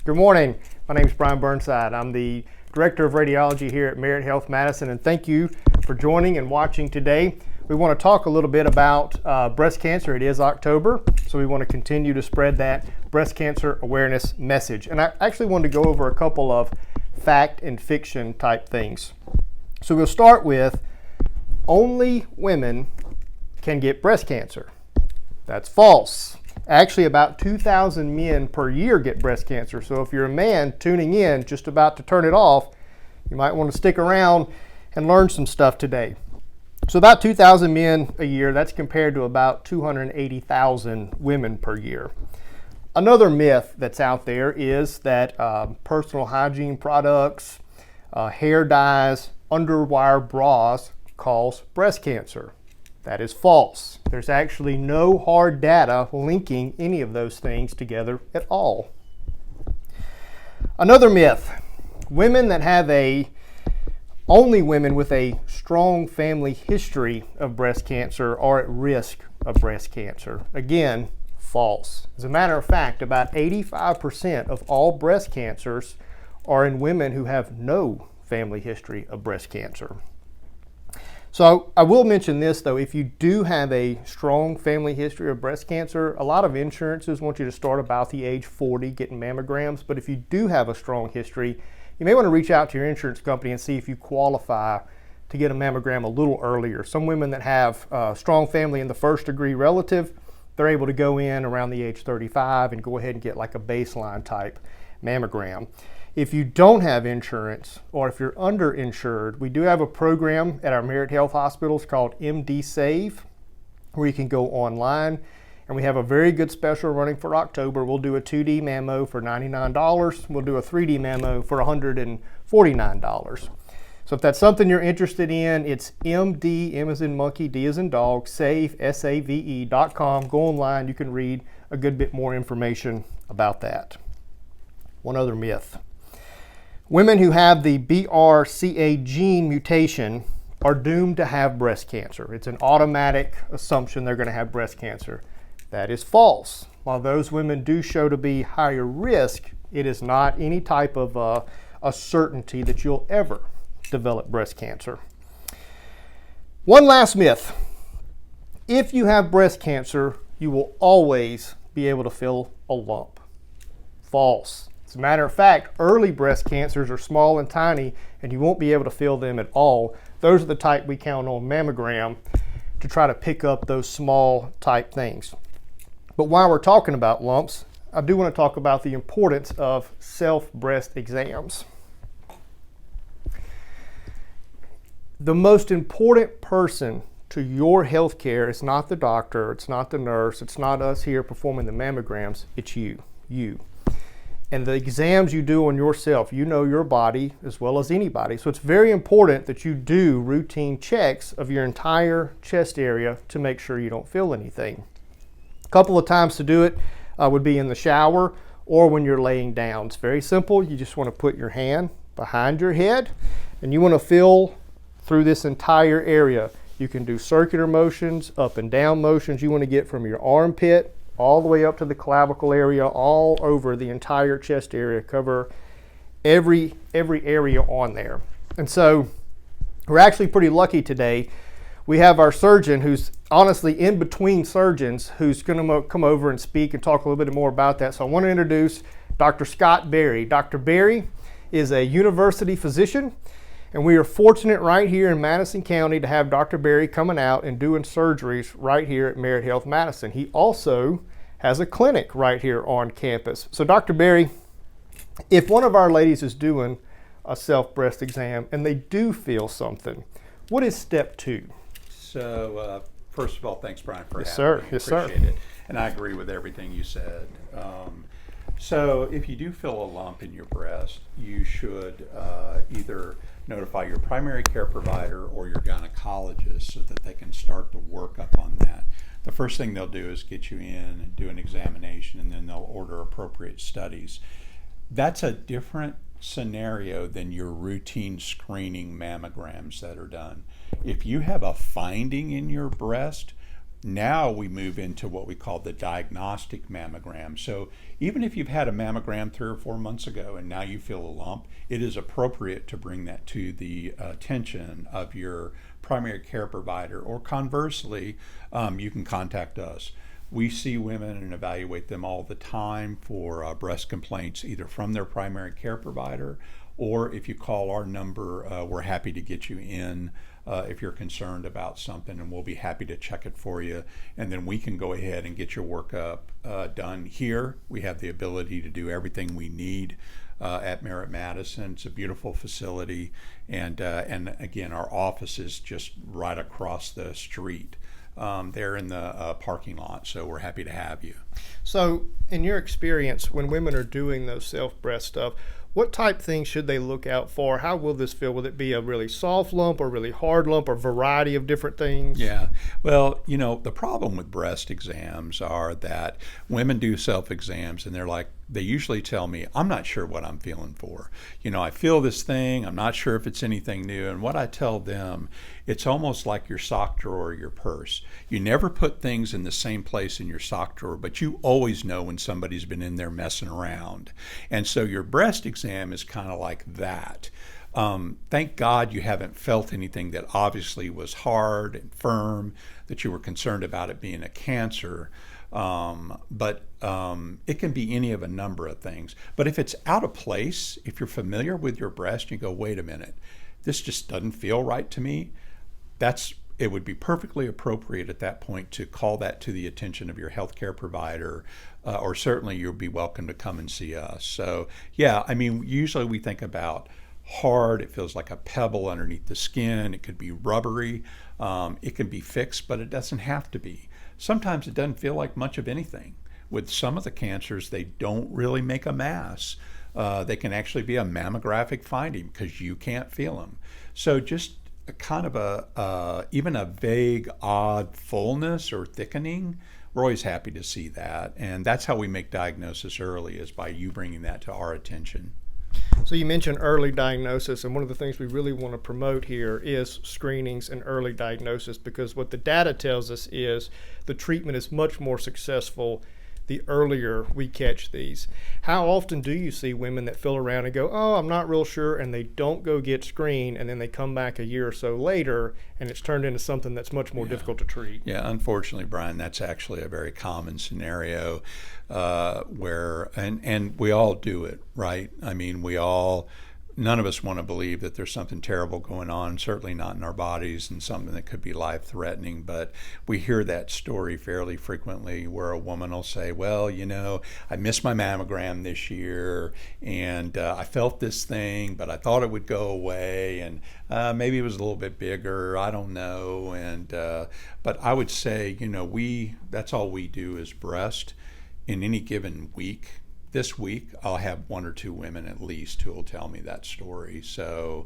Good morning. My name is Bryan Burnside. I'm the Director of Radiology here at Merit Health Madison, and thank you for joining and watching today. We want to talk a little bit about breast cancer. It is October, so we want to continue to spread that breast cancer awareness message. And I actually wanted to go over a couple of fact and fiction type things. So we'll start with only women can get breast cancer. That's false. Actually, about 2,000 men per year get breast cancer. So if you're a man tuning in, just about to turn it off, you might want to stick around and learn some stuff today. So about 2,000 men a year, that's compared to about 280,000 women per year. Another myth that's out there is that personal hygiene products, hair dyes, underwire bras cause breast cancer. That is false. There's actually no hard data linking any of those things together at all. Another myth, only women with a strong family history of breast cancer are at risk of breast cancer. Again, false. As a matter of fact, about 85% of all breast cancers are in women who have no family history of breast cancer. So I will mention this though, if you do have a strong family history of breast cancer, a lot of insurances want you to start about the age 40 getting mammograms, but if you do have a strong history, you may want to reach out to your insurance company and see if you qualify to get a mammogram a little earlier. Some women that have a strong family in the first degree relative, they're able to go in around the age 35 and go ahead and get like a baseline type mammogram. If you don't have insurance or if you're underinsured, we do have a program at our Merit Health hospitals called MD Save, where you can go online, and we have a very good special running for October. We'll do a 2D mammo for $99. We'll do a 3D mammo for $149. So if that's something you're interested in, it's MD, M as in monkey, D as in dog, save, SAVE.com. Go online, you can read a good bit more information about that. One other myth. Women who have the BRCA gene mutation are doomed to have breast cancer. It's an automatic assumption they're going to have breast cancer. That is false. While those women do show to be higher risk, it is not any type of a certainty that you'll ever develop breast cancer. One last myth. If you have breast cancer, you will always be able to feel a lump. False. As a matter of fact, early breast cancers are small and tiny, and you won't be able to feel them at all. Those are the type we count on mammogram to try to pick up those small type things. But while we're talking about lumps, I do want to talk about the importance of self-breast exams. The most important person to your health care is not the doctor, it's not the nurse, it's not us here performing the mammograms, it's you. And the exams you do on yourself, you know your body as well as anybody. So it's very important that you do routine checks of your entire chest area to make sure you don't feel anything. A couple of times to do it would be in the shower or when you're laying down. It's very simple. You just want to put your hand behind your head and you want to feel through this entire area. You can do circular motions, up and down motions. You want to get from your armpit all the way up to the clavicle area, all over the entire chest area, cover every area on there. And so we're actually pretty lucky today. We have our surgeon who's honestly in between surgeons who's going to come over and speak and talk a little bit more about that. So I want to introduce Dr. Scott Berry. Dr. Berry is a university physician, and we are fortunate right here in Madison County to have Dr. Berry coming out and doing surgeries right here at Merit Health Madison. He also has a clinic right here on campus. So Dr. Berry, if one of our ladies is doing a self-breast exam and they do feel something, what is step 2? So first of all, thanks Bryan for Yes, having sir. me. Yes, sir. Appreciate it. And I agree with everything you said. So if you do feel a lump in your breast, you should either notify your primary care provider or your gynecologist so that they can start to work up on that. The first thing they'll do is get you in and do an examination, and then they'll order appropriate studies. That's a different scenario than your routine screening mammograms that are done. If you have a finding in your breast, Now we move into what we call the diagnostic mammogram. So even if you've had a mammogram 3 or 4 months ago and now you feel a lump, it is appropriate to bring that to the attention of your primary care provider, or conversely, you can contact us. We see women and evaluate them all the time for breast complaints, either from their primary care provider, or if you call our number, we're happy to get you in if you're concerned about something, and we'll be happy to check it for you. And then we can go ahead and get your workup done here. We have the ability to do everything we need at Merritt Madison. It's a beautiful facility, and again, our office is just right across the street. They're in the parking lot, so we're happy to have you. So, in your experience, when women are doing those self-breast stuff, what type things should they look out for? How will this feel? Will it be a really soft lump or really hard lump or variety of different things? Yeah. Well, the problem with breast exams are that women do self-exams and they usually tell me, I'm not sure what I'm feeling for. I feel this thing, I'm not sure if it's anything new. And what I tell them, it's almost like your sock drawer or your purse. You never put things in the same place in your sock drawer, but you always know when somebody's been in there messing around. And so your breast exam is kind of like that. Thank God you haven't felt anything that obviously was hard and firm, that you were concerned about it being a cancer. But it can be any of a number of things. But if it's out of place, if you're familiar with your breast, you go, wait a minute, this just doesn't feel right to me. It would be perfectly appropriate at that point to call that to the attention of your healthcare provider, or certainly you'll be welcome to come and see us. So yeah, usually we think about hard, it feels like a pebble underneath the skin. It could be rubbery. It can be fixed, but it doesn't have to be. Sometimes it doesn't feel like much of anything. With some of the cancers, they don't really make a mass. They can actually be a mammographic finding because you can't feel them. So just a kind of even a vague, odd fullness or thickening, we're always happy to see that. And that's how we make diagnosis early, is by you bringing that to our attention. So you mentioned early diagnosis, and one of the things we really want to promote here is screenings and early diagnosis, because what the data tells us is the treatment is much more successful the earlier we catch these. How often do you see women that feel around and go, oh, I'm not real sure, and they don't go get screened, and then they come back a year or so later, and it's turned into something that's much more difficult to treat? Yeah, unfortunately, Brian, that's actually a very common scenario where, and we all do it, right? None of us want to believe that there's something terrible going on, certainly not in our bodies, and something that could be life-threatening. But we hear that story fairly frequently, where a woman will say, well, I missed my mammogram this year, and I felt this thing, but I thought it would go away, and maybe it was a little bit bigger, I don't know. And but I would say, that's all we do is breast. In any given week, this week, I'll have 1 or 2 women at least who will tell me that story. So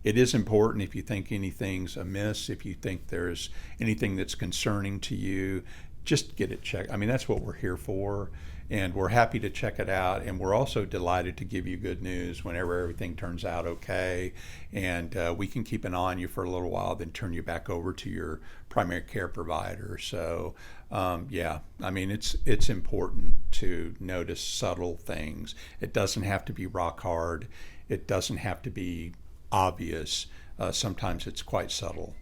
it is important. If you think anything's amiss, if you think there's anything that's concerning to you, just get it checked. That's what we're here for, and we're happy to check it out. And we're also delighted to give you good news whenever everything turns out okay. And we can keep an eye on you for a little while, then turn you back over to your primary care provider. So it's important to notice subtle things. It doesn't have to be rock hard. It doesn't have to be obvious. Sometimes it's quite subtle.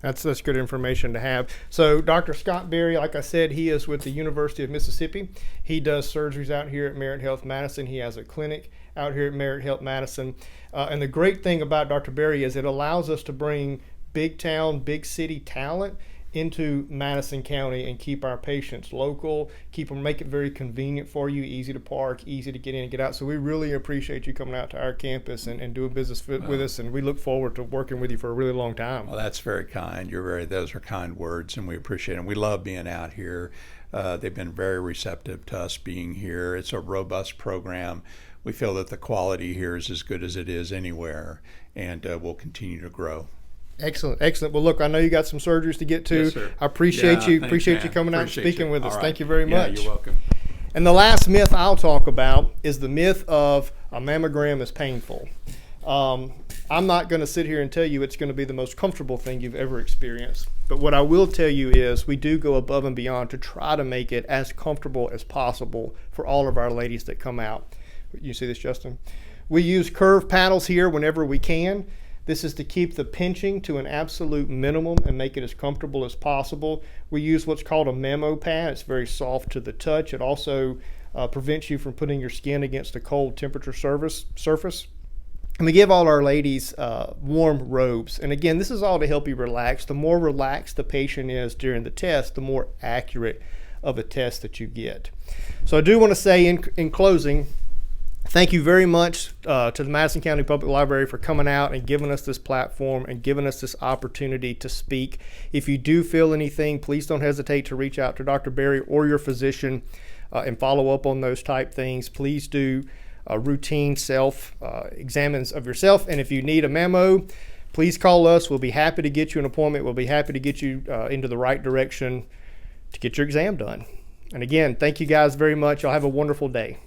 That's good information to have. So Dr. Scott Berry, like I said, he is with the University of Mississippi. He does surgeries out here at Merritt Health Madison. He has a clinic out here at Merritt Health Madison. And the great thing about Dr. Berry is it allows us to bring big town, big city talent into Madison County and keep our patients local, make it very convenient for you, easy to park, easy to get in and get out. So we really appreciate you coming out to our campus and doing business with us, and we look forward to working with you for a really long time. Well, that's very kind. Those are kind words, and we appreciate them. We love being out here. They've been very receptive to us being here. It's a robust program. We feel that the quality here is as good as it is anywhere, and we'll continue to grow. Excellent. Well, look, I know you got some surgeries to get to. Yes, sir. I appreciate you. Thanks, you coming out and speaking with us. All right. Thank you very much. Yeah, you're welcome. And the last myth I'll talk about is the myth of a mammogram is painful. I'm not going to sit here and tell you it's going to be the most comfortable thing you've ever experienced. But what I will tell you is we do go above and beyond to try to make it as comfortable as possible for all of our ladies that come out. You see this, Justin? We use curved paddles here whenever we can. This is to keep the pinching to an absolute minimum and make it as comfortable as possible. We use what's called a mammo pad. It's very soft to the touch. It also prevents you from putting your skin against a cold temperature surface. And we give all our ladies warm robes. And again, this is all to help you relax. The more relaxed the patient is during the test, the more accurate of a test that you get. So I do want to say in closing, thank you very much to the Madison County Public Library for coming out and giving us this platform and giving us this opportunity to speak. If you do feel anything, please don't hesitate to reach out to Dr. Berry or your physician and follow up on those type things. Please do routine self-examines of yourself. And if you need a mammo, please call us. We'll be happy to get you an appointment. We'll be happy to get you into the right direction to get your exam done. And again, thank you guys very much. Y'all have a wonderful day.